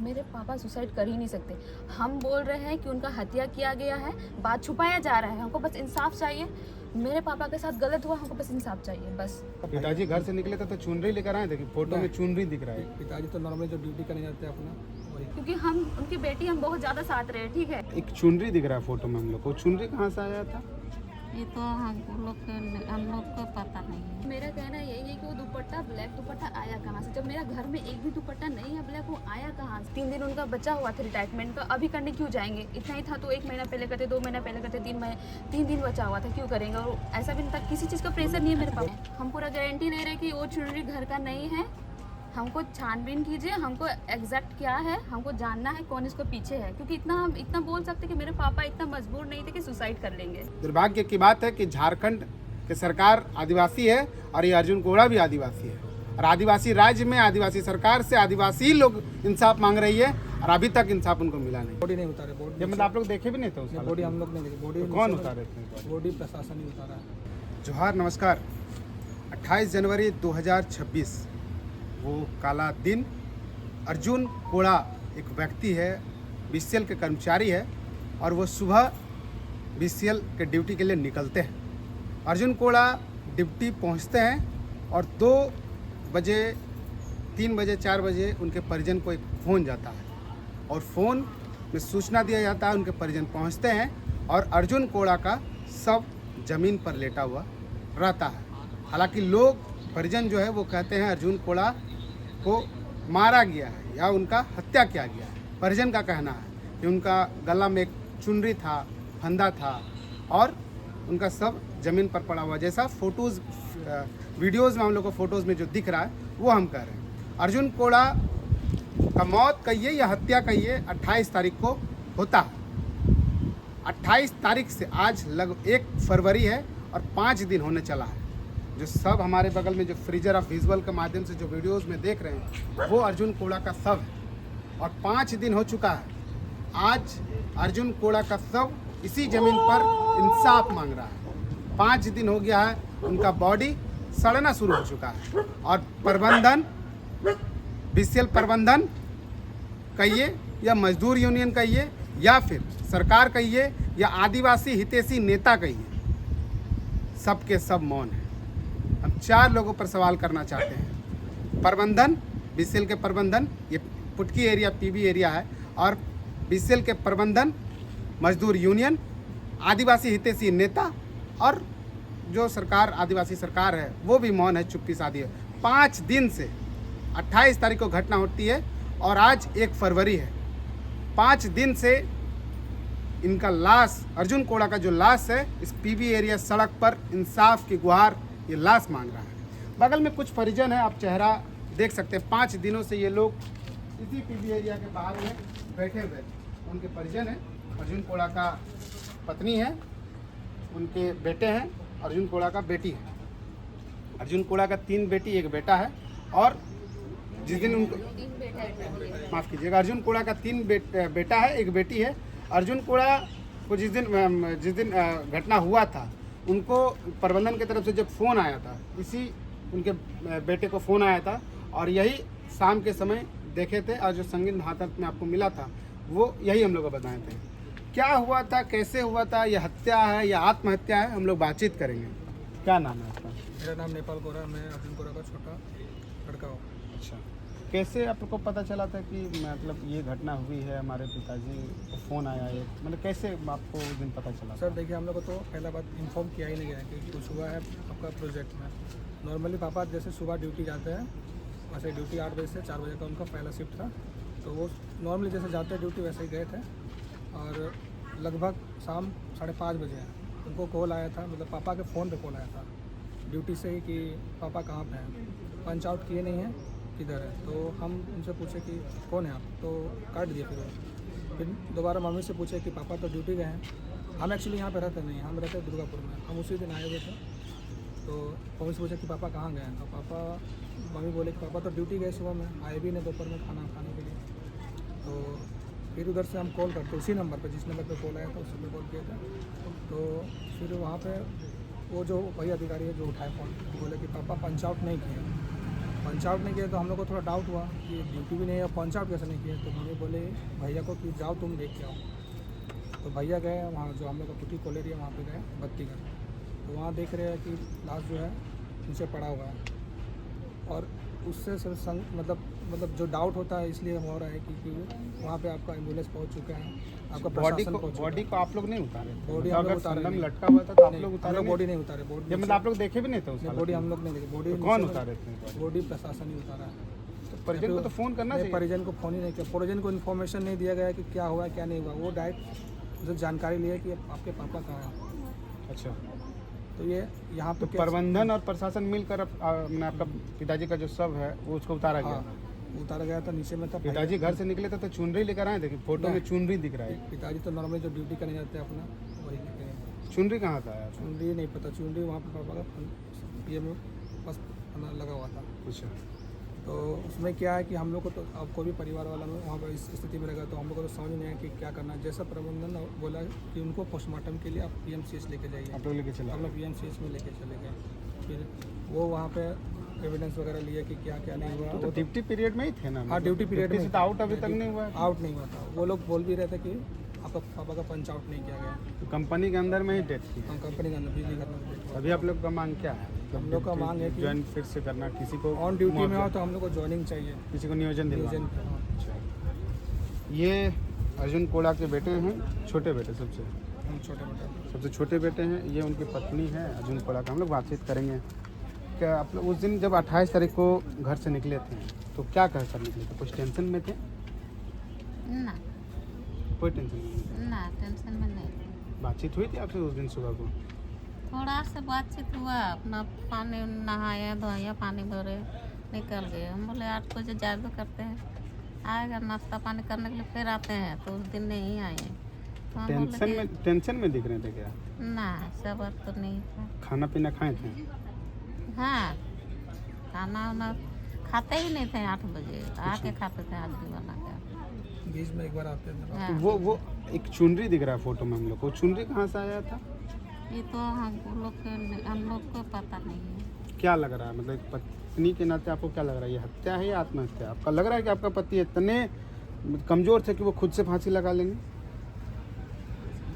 मेरे पापा सुसाइड कर ही नहीं सकते। हम बोल रहे हैं कि उनका हत्या किया गया है, बात छुपाया जा रहा है। हमको बस इंसाफ चाहिए। मेरे पापा के साथ गलत हुआ, हमको बस इंसाफ चाहिए बस। पिताजी घर से निकले थे तो चुनरी लेकर आए थे कि फोटो में चुनरी दिख रहा है। पिताजी तो नॉर्मली जो ड्यूटी करने जाते हैं अपना वही। क्योंकि हम उनकी बेटी हम बहुत ज़्यादा साथ रहे, ठीक है। एक चुनरी दिख रहा है फोटो में हम लोग को। चुनरी कहाँ से आया था? ये तो हम लोग को पता नहीं है। मेरा कहना यही है कि वो दुपट्टा, ब्लैक दुपट्टा आया कहाँ से? जब मेरा घर में एक भी दुपट्टा नहीं है ब्लैक, वो आया कहाँ से? 3 दिन उनका बचा हुआ था रिटायरमेंट का, अभी करने क्यों जाएंगे? इतना ही था तो 1 महीना पहले करते, 2 महीना पहले करते, 3 दिन बचा हुआ था, क्यों करेंगे? और ऐसा भी नहीं था, किसी चीज़ का प्रेशर नहीं है मेरे पास। हम पूरा गारंटी ले रहे कि वो चुनरी घर का नहीं है। हमको छानबीन कीजिए, हमको एग्जैक्ट क्या है हमको जानना है, कौन इसको पीछे है। क्योंकि हम इतना बोल सकते कि मेरे पापा इतना मजबूर नहीं थे कि सुसाइड कर लेंगे। दुर्भाग्य की बात है कि झारखंड की सरकार आदिवासी है और ये अर्जुन कोड़ा भी आदिवासी है, और आदिवासी राज्य में आदिवासी सरकार से आदिवासी लोग इंसाफ मांग रही है और अभी तक इंसाफ उनको मिला नहीं। बॉडी नहीं उतारे, ये मतलब आप लोग देखे भी नहीं थे उस हालत बॉडी में? हम लोग नहीं देखे। बॉडी तो कौन उतारे थे? बॉडी प्रशासन ही उतारा है। जोहार, नमस्कार। 28 जनवरी 2026 वो काला दिन। अर्जुन कोड़ा एक व्यक्ति है, बीसीएल के कर्मचारी है, और वो सुबह बीसीएल के ड्यूटी के लिए निकलते हैं। अर्जुन कोड़ा ड्यूटी पहुंचते हैं और 2 बजे, 3 बजे, 4 बजे उनके परिजन को एक फ़ोन जाता है और फ़ोन में सूचना दिया जाता है। उनके परिजन पहुंचते हैं और अर्जुन कोड़ा का शव ज़मीन पर लेटा हुआ रहता है। हालांकि लोग, परिजन जो है वो कहते हैं अर्जुन कोड़ा को मारा गया है या उनका हत्या किया गया है। परिजन का कहना है कि उनका गला में एक चुनरी था, फंदा था और उनका सब ज़मीन पर पड़ा हुआ, जैसा फोटोज़ वीडियोज़ में हम लोग को फोटोज़ में जो दिख रहा है वो हम कह रहे हैं। अर्जुन कोड़ा का मौत कहिए या हत्या कहिए 28 तारीख को होता है। 28 तारीख से आज लगभग 1 फरवरी है और 5 दिन होने चला है। जो सब हमारे बगल में जो फ्रीजर ऑफ विजुअल के माध्यम से जो वीडियोस में देख रहे हैं वो अर्जुन कोड़ा का शव है और 5 दिन हो चुका है। आज अर्जुन कोड़ा का शव इसी ज़मीन पर इंसाफ मांग रहा है। 5 दिन हो गया है, उनका बॉडी सड़ना शुरू हो चुका है और प्रबंधन, बीसीएल प्रबंधन कहिए या मजदूर यूनियन कहिए या फिर सरकार कहिए या आदिवासी हितैषी नेता कहिए, सबके सब मौन है। हम 4 लोगों पर सवाल करना चाहते हैं। प्रबंधन, बीसीएल के प्रबंधन, ये पुटकी एरिया पीबी एरिया है, और बीसीएल के प्रबंधन, मजदूर यूनियन, आदिवासी हितैषी नेता और जो सरकार, आदिवासी सरकार है वो भी मौन है, चुप्पी साधी है। 5 दिन से 28 तारीख को घटना होती है और आज 1 फरवरी है। 5 दिन से इनका लाश, अर्जुन कोड़ा का जो लाश है, इस पीबी एरिया सड़क पर इंसाफ की गुहार ये लाश मांग रहा है। बगल में कुछ परिजन है, आप चेहरा देख सकते हैं। 5 दिनों से ये लोग इसी पीबी एरिया के बाहर में बैठे हुए, उनके परिजन हैं। अर्जुन कोड़ा का पत्नी है, उनके बेटे हैं, अर्जुन कोड़ा का बेटी है। अर्जुन कोड़ा का 3 बेटी 1 बेटा है, और जिस दिन उनको, माफ़ कीजिएगा, अर्जुन कोड़ा का 3 बेटा है, 1 बेटी है। अर्जुन कोड़ा को जिस दिन घटना हुआ था, उनको प्रबंधन की तरफ से जब फ़ोन आया था, इसी उनके बेटे को फ़ोन आया था और यही शाम के समय देखे थे, और जो संगीन हादसा में आपको मिला था वो यही हम लोग को बताए थे। क्या हुआ था, कैसे हुआ था, यह हत्या है या आत्महत्या है, हम लोग बातचीत करेंगे। क्या नाम है आपका? मेरा नाम नेपाल कोरा, मैं अर्जुन कोरा का छोटा लड़का हूँ। अच्छा, कैसे आपको पता चला था कि मतलब ये घटना हुई है, हमारे पिताजी को फ़ोन आया है, मतलब कैसे आपको उस दिन पता चला? सर देखिए, हम लोग को तो पहला बात इन्फॉर्म किया ही नहीं गया कि कुछ हुआ है आपका प्रोजेक्ट में। नॉर्मली पापा जैसे सुबह ड्यूटी जाते हैं, वैसे ड्यूटी 8 बजे से 4 बजे का उनका पहला शिफ्ट था, तो वो नॉर्मली जैसे जाते हैं ड्यूटी वैसे ही गए थे। और लगभग शाम 5:30 बजे उनको कॉल आया था, मतलब पापा के फ़ोन पे कॉल आया था ड्यूटी से ही कि पापा कहाँ पे हैं, पंच आउट किए नहीं हैं, किधर है। तो हम उनसे पूछे कि कौन है आप, तो काट दिए। फिर दोबारा मम्मी से पूछे कि पापा तो ड्यूटी गए हैं। हम एक्चुअली यहाँ पे रहते नहीं, हम रहते दुर्गापुर में, हम उसी दिन आए हुए थे। तो मम्मी से पूछा कि पापा कहाँ गए हैं, तो पापा, मम्मी बोले कि पापा तो ड्यूटी गए, सुबह में आए भी नहीं दोपहर में खाना खाने के लिए। तो फिर उधर से हम कॉल करते, उसी नंबर पे, जिस नंबर पे कॉल आया था उसी पे कॉल किया था। तो फिर वहाँ पे वो जो वही अधिकारी है जो उठाए फ़ोन, बोले कि पापा पंच आउट नहीं किए, पंच आउट नहीं किया तो हम लोग को थोड़ा डाउट हुआ कि ड्यूटी भी नहीं है और पंच आउट कैसे नहीं किया। तो मुझे बोले भैया को कि जाओ तुम देख के आओ। तो भैया गए वहाँ जो हम लोग का कुटी कॉलेज है वहाँ पे गए बत्तीगढ़। तो वहाँ देख रहे हैं कि लाश जो है नीचे पड़ा हुआ है और उससे सिर्फ मतलब जो डाउट होता है इसलिए हो रहा है कि वहाँ पे आपका एम्बुलेंस पहुँच चुका है, आपका प्रशासन पहुँच चुका है। बॉडी को आप लोग नहीं उतारे? बॉडी हम लोग उतारे नहीं। लटका हुआ था तो आप लोग उतारे? बॉडी नहीं उतारे। बॉडी मतलब आप लोग देखे भी नहीं थे उस हालत बॉडी में? हम लोग नहीं देखे। बॉडी तो कौन उतारे थे? बॉडी प्रशासन ही उतारा है। तो परिजन को तो फोन करना चाहिए। परिजन को फ़ोन ही नहीं किया। परिजन को इन्फॉर्मेशन नहीं दिया गया कि क्या हुआ क्या नहीं हुआ। वो डायरेक्ट जो जानकारी ली है कि आपके पापा कहाँ हैं। अच्छा, तो ये यहाँ तो पे प्रबंधन और प्रशासन मिलकर मैंने आपका पिताजी का जो शव है वो उसको उतारा गया। हाँ, उतारा गया था। नीचे में था। पिताजी घर से निकले थे तो चुनरी लेकर आए थे कि फोटो में चुनरी दिख रहा है? पिताजी तो नॉर्मली जो ड्यूटी करने जाते हैं अपना वही लेके गए। चुनरी कहाँ था यार? चुनरी नहीं पता। चुनरी वहाँ पे पापा का पीएम बस लगा हुआ था। अच्छा, तो उसमें क्या है कि हम लोग को तो अब कोई भी परिवार वाला में वहाँ पर इस स्थिति में रहेगा तो हम लोग को तो समझ नहीं आया कि क्या करना है। जैसा प्रबंधन बोला कि उनको पोस्टमार्टम के लिए आप PMCH लेके जाइए। आप लोग लेके चला? हम लोग PMCH में लेके चले गए। फिर वो वहाँ पे एविडेंस वगैरह लिए कि क्या क्या नहीं हुआ। तो ड्यूटी पीरियड में ही थे ना? हाँ, ड्यूटी पीरियड में से तो आउट अभी तक नहीं हुआ है? आउट नहीं हुआ था। वो लोग बोल भी रहे थे कि आपका पापा का पंच आउट नहीं किया गया। तो कंपनी के अंदर में ही डेथ थी? हम कंपनी के अंदर बिजली घर में। अभी आप लोग का मांग क्या है? हम लोग का मांग है कि ज्वाइन फिर से करना, किसी को ऑन ड्यूटी में हो तो हम लोग को ज्वाइनिंग चाहिए। किसी को नियोजन दिलवाना। हाँ, अच्छा, ये अर्जुन कोड़ा के बेटे हैं, छोटे बेटे सबसे हम छोटे मोटे सबसे छोटे बेटे हैं। ये उनकी पत्नी है अर्जुन कोड़ा का। हम लोग बातचीत करेंगे। क्या आप लोग उस दिन जब 28 तारीख को घर से निकले थे तो क्या कह कर निकले थे? कुछ टेंशन में थे? ना कोई टेंशन नहीं? ना टेंशन में नहीं। बातचीत हुई थी आपसे उस दिन सुबह को? थोड़ा से बातचीत हुआ। अपना पानी नहाया धोया, पानी भरे, निकल गए। हम बोले 8 बजे जागो करते हैं, आएगा नाश्ता पानी करने के लिए, फिर आते हैं। तो उस दिन नहीं आए। तो हम बोले टेंशन में दिख रहे थे क्या? ना, सबर तो नहीं था। खाना पीना खाए थे? हाँ, खाना वाना खाते ही नहीं थे। 8 बजे आके खाते थे आदमी बना के। बीच में एक बार आते थे। हाँ। वो एक चुनरी दिख रहा है फोटो में हम लोग को। चुनरी कहाँ से आया था? ये तो हम लोग को पता नहीं है। क्या लग रहा है, मतलब एक पत्नी के नाते आपको क्या लग रहा है? ये हत्या है या आत्महत्या? आपका लग रहा है कि आपका पति इतने कमज़ोर थे कि वो खुद से फांसी लगा लेंगे?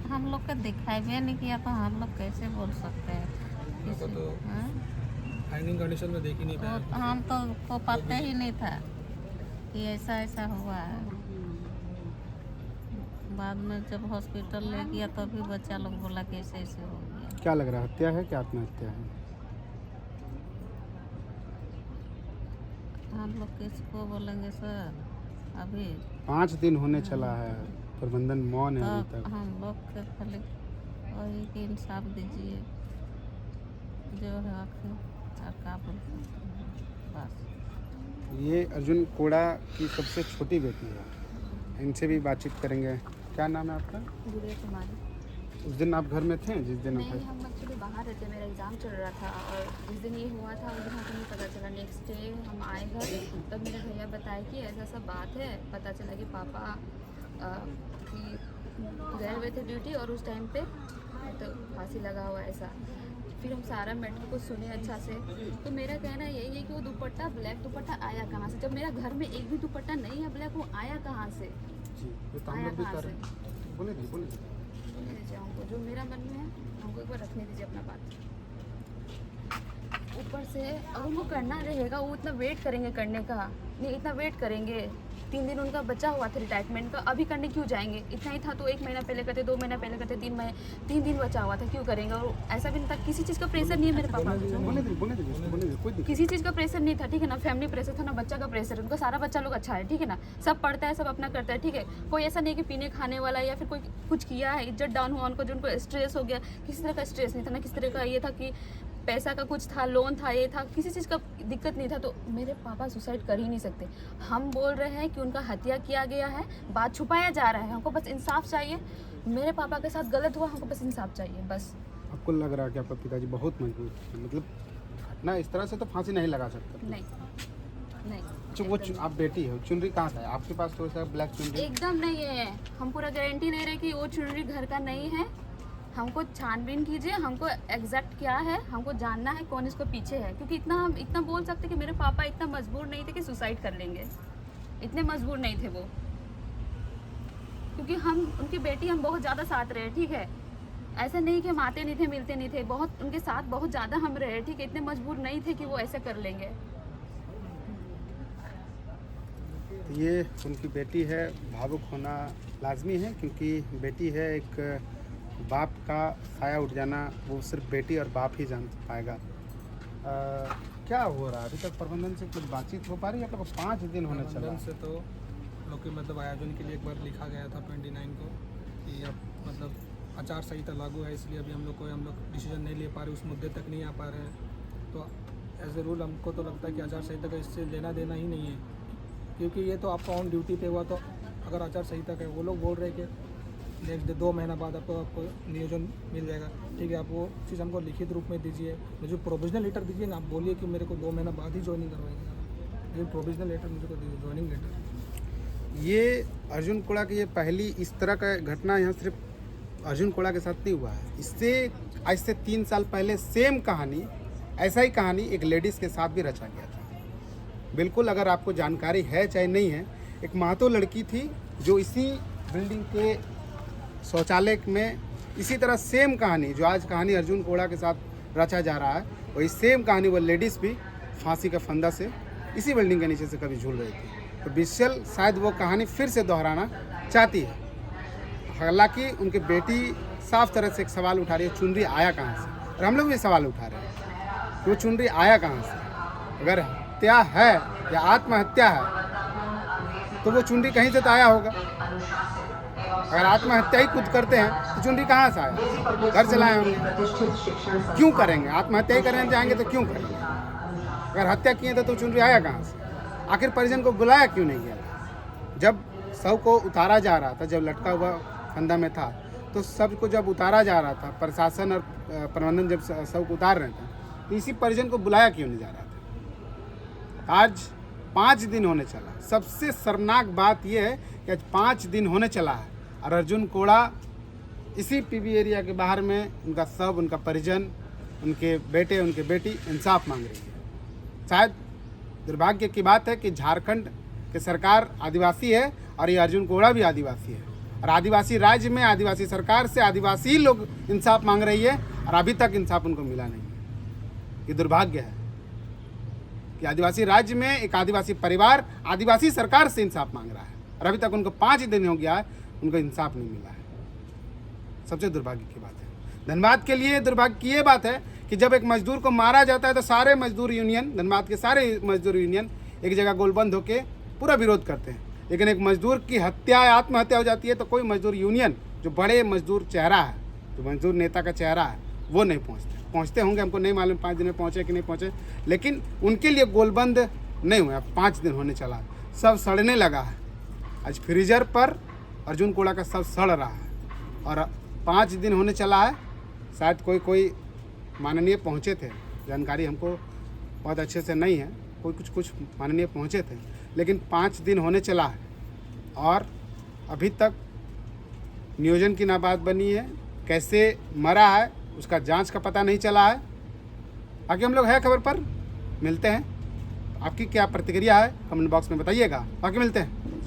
हम लोग को दिखाई भी नहीं किया तो हम लोग कैसे बोल सकते हैं? हमको तो हाँ? हैंगिंग कंडीशन में देख ही नहीं पाया। तो हम तो पता ही नहीं था कि ऐसा ऐसा हुआ है। बाद में जब हॉस्पिटल ले गया तभी बच्चा लोग बोला कि ऐसे ऐसे हो गया। क्या लग रहा है, हत्या है कि आत्महत्या है? हम लोग किसको बोलेंगे सर? अभी 5 दिन होने चला है, प्रबंधन मौन है अभी तो तक। हम लोग के खाली वही कि इंसाफ दीजिए जो है आखिर और का बोल सकते हैं, बस। ये अर्जुन कोड़ा की सबसे छोटी बेटी है, इनसे भी बातचीत करेंगे। क्या नाम है आपका? गुड़िया कुमारी। उस दिन आप घर में थे जिस दिन नहीं, हम एक्चुअली बाहर रहते, मेरा एग्ज़ाम चल रहा था और जिस दिन ये हुआ था उस दिन हमको नहीं पता चला। नेक्स्ट डे हम आए घर तब मेरे भैया बताए कि ऐसा सब बात है। पता चला कि पापा कि गए हुए थे ड्यूटी और उस टाइम पे तो फांसी लगा हुआ ऐसा। फिर हम सारा मैटर को सुने अच्छा से। तो मेरा कहना यही है कि वो दुपट्टा ब्लैक दुपट्टा आया कहाँ से? जब मेरा घर में एक भी दुपट्टा नहीं है ब्लैक, वो आया कहाँ से? जी, तो हम आया लोग भी कहाँ कर से? बोले बोले सुनने दीजिए हमको, जो मेरा मन में है हमको एक बार रखने दीजिए अपना बात। ऊपर से अगर उनको करना रहेगा वो इतना वेट करेंगे करने का नहीं, इतना वेट करेंगे। 3 दिन उनका बचा हुआ था रिटायरमेंट का, अभी करने क्यों जाएंगे? इतना ही था तो 1 महीना पहले करते, 2 महीना पहले करते, 3 दिन बचा हुआ था, क्यों करेंगे? और ऐसा भी नहीं था, किसी चीज़ का प्रेशर नहीं है मेरे पापा को। बोले कोई दिक्कत किसी चीज़ का प्रेशर नहीं था, ठीक है ना? फैमिली प्रेशर था ना, बच्चा का प्रेशर है। उनका सारा बच्चा लोग अच्छा है, ठीक है ना? सब पढ़ता है, सब अपना करता है, ठीक है। कोई ऐसा नहीं कि पीने खाने वाला या फिर कोई कुछ किया है, इज्जत डाउन हुआ उनको, जो उनको स्ट्रेस हो गया, किसी तरह का स्ट्रेस नहीं था ना। किसी तरह का ये था कि पैसा का कुछ था, लोन था, ये था, किसी चीज़ का दिक्कत नहीं था। तो मेरे पापा सुसाइड कर ही नहीं सकते। हम बोल रहे हैं कि उनका हत्या किया गया है, बात छुपाया जा रहा है। हमको बस इंसाफ चाहिए। मेरे पापा के साथ गलत हुआ, हमको बस इंसाफ चाहिए, बस। आपको लग रहा है कि आपका पिताजी बहुत मजबूत है, मतलब घटना इस तरह से तो फांसी नहीं लगा सकता? नहीं नहीं, अच्छा, वो आप बेटी हो, चुनरी कहाँ से है आपके पास? तो ऐसा ब्लैक चुनरी एकदम नहीं है। हम पूरा गारंटी दे रहे हैं कि वो चुनरी घर का नहीं है। हमको छानबीन कीजिए, हमको एग्जैक्ट क्या है हमको जानना है, कौन इसको पीछे है। क्योंकि इतना हम इतना बोल सकते कि मेरे पापा इतना मजबूर नहीं थे कि सुसाइड कर लेंगे, इतने मजबूर नहीं थे वो। क्योंकि हम उनकी बेटी हम बहुत ज़्यादा साथ रहे, ठीक है, ऐसा नहीं कि हम आते नहीं थे मिलते नहीं थे, बहुत उनके साथ बहुत ज़्यादा हम रहे, ठीक है, इतने मजबूर नहीं थे कि वो ऐसे कर लेंगे। तो ये उनकी बेटी है, भावुक होना लाजमी है, क्योंकि बेटी है, एक बाप का साया उठ जाना वो सिर्फ बेटी और बाप ही जान पाएगा। क्या हो रहा है अभी तक? प्रबंधन से कुछ बातचीत हो पा रही है? आप लोग 5 दिन होने चला प्रबंधन से तो लोग की मतलब आयोजन के लिए एक बार लिखा गया था 29 को कि अब मतलब आचार संहिता लागू है, इसलिए अभी हम लोग डिसीजन नहीं ले पा रहे, उस मुद्दे तक नहीं आ पा रहे हैं। तो एज ए रूल हमको तो लगता है कि आचार संहिता का इससे लेना देना ही नहीं है, क्योंकि ये तो आपका ऑन ड्यूटी पे हुआ। तो अगर आचार संहिता का वो लोग बोल रहे हैं कि नेक्स्ट डे 2 महीना बाद आपको नियोजन मिल जाएगा, ठीक है, आप वो चीज़ हमको लिखित रूप में दीजिए, मुझे प्रोविजनल लेटर दीजिए ना, आप बोलिए कि मेरे को 2 महीना बाद ही ज्वाइनिंग करवाएंगे, लेकिन प्रोविजनल लेटर मुझे को दीजिए, ज्वाइनिंग लेटर। ये अर्जुन कोड़ा की ये पहली इस तरह का घटना यहाँ सिर्फ अर्जुन कोड़ा के साथ नहीं हुआ है। इससे आज से 3 साल पहले सेम कहानी, ऐसा ही कहानी एक लेडीज़ के साथ भी रचा गया था। बिल्कुल, अगर आपको जानकारी है चाहे नहीं है, एक महतो लड़की थी जो इसी बिल्डिंग के शौचालय में इसी तरह सेम कहानी, जो आज कहानी अर्जुन कोड़ा के साथ रचा जा रहा है, वही सेम कहानी वो लेडीज़ भी फांसी का फंदा से इसी बिल्डिंग के नीचे से कभी झूल रही थी। तो बिशल शायद वो कहानी फिर से दोहराना चाहती है। हालांकि उनकी बेटी साफ तरह से एक सवाल उठा रही है, चुनरी आया कहाँ से, और हम लोग भी सवाल उठा रहे हैं कि वो चुनरी आया कहाँ से। अगर हत्या है या आत्महत्या है तो वो चुनरी कहीं से तो आया होगा। अगर आत्महत्या ही खुद करते हैं तो चुनरी कहाँ से आया? घर से लाए होंगे। क्यों करेंगे? आत्महत्या ही करने जाएंगे तो क्यों करेंगे? अगर हत्या किए थे तो चुनरी आया कहाँ से? आखिर परिजन को बुलाया क्यों नहीं गया? जब शव को उतारा जा रहा था, जब लटका हुआ फंदा में था, तो सबको जब उतारा जा रहा था, प्रशासन और प्रबंधन जब शव को उतार रहे थे, तो इसी परिजन को बुलाया क्यों नहीं जा रहा था? आज 5 दिन होने चला। सबसे शर्मनाक बात यह है कि आज 5 दिन होने चला है और अर्जुन कोड़ा इसी पीबी एरिया के बाहर में उनका शव, उनका परिजन, उनके बेटे, उनकी बेटी इंसाफ मांग रही है। शायद दुर्भाग्य की बात है कि झारखंड की सरकार आदिवासी है और ये अर्जुन कोड़ा भी आदिवासी है, और आदिवासी राज्य में आदिवासी सरकार से आदिवासी लोग इंसाफ मांग रही है और अभी तक इंसाफ उनको मिला नहीं है। ये दुर्भाग्य है कि आदिवासी राज्य में एक आदिवासी परिवार आदिवासी सरकार से इंसाफ मांग रहा है और अभी तक उनको 5 दिन हो गया है, उनको इंसाफ नहीं मिला है। सबसे दुर्भाग्य की बात है। धनबाद के लिए दुर्भाग्य की ये बात है कि जब एक मजदूर को मारा जाता है तो सारे मजदूर यूनियन, धनबाद के सारे मजदूर यूनियन एक जगह गोलबंद होकर पूरा विरोध करते हैं। लेकिन एक मजदूर की हत्या, आत्महत्या हो जाती है तो कोई मजदूर यूनियन, जो बड़े मजदूर चेहरा है, जो मजदूर नेता का चेहरा है, वो नहीं पहुंचते होंगे, हमको नहीं मालूम 5 दिन में पहुंचे कि नहीं पहुंचे, लेकिन उनके लिए गोलबंद नहीं हुआ। 5 दिन होने चला, सब सड़ने लगा है। आज फ्रीजर पर अर्जुन कोड़ा का सब सड़ रहा है और 5 दिन होने चला है। शायद कोई माननीय पहुंचे थे, जानकारी हमको बहुत अच्छे से नहीं है, कोई कुछ माननीय पहुंचे थे, लेकिन 5 दिन होने चला है और अभी तक नियोजन की ना बात बनी है। कैसे मरा है उसका जांच का पता नहीं चला है। बाकी हम लोग है खबर पर मिलते हैं। आपकी क्या प्रतिक्रिया है कमेंट बॉक्स में बताइएगा। बाकी मिलते हैं।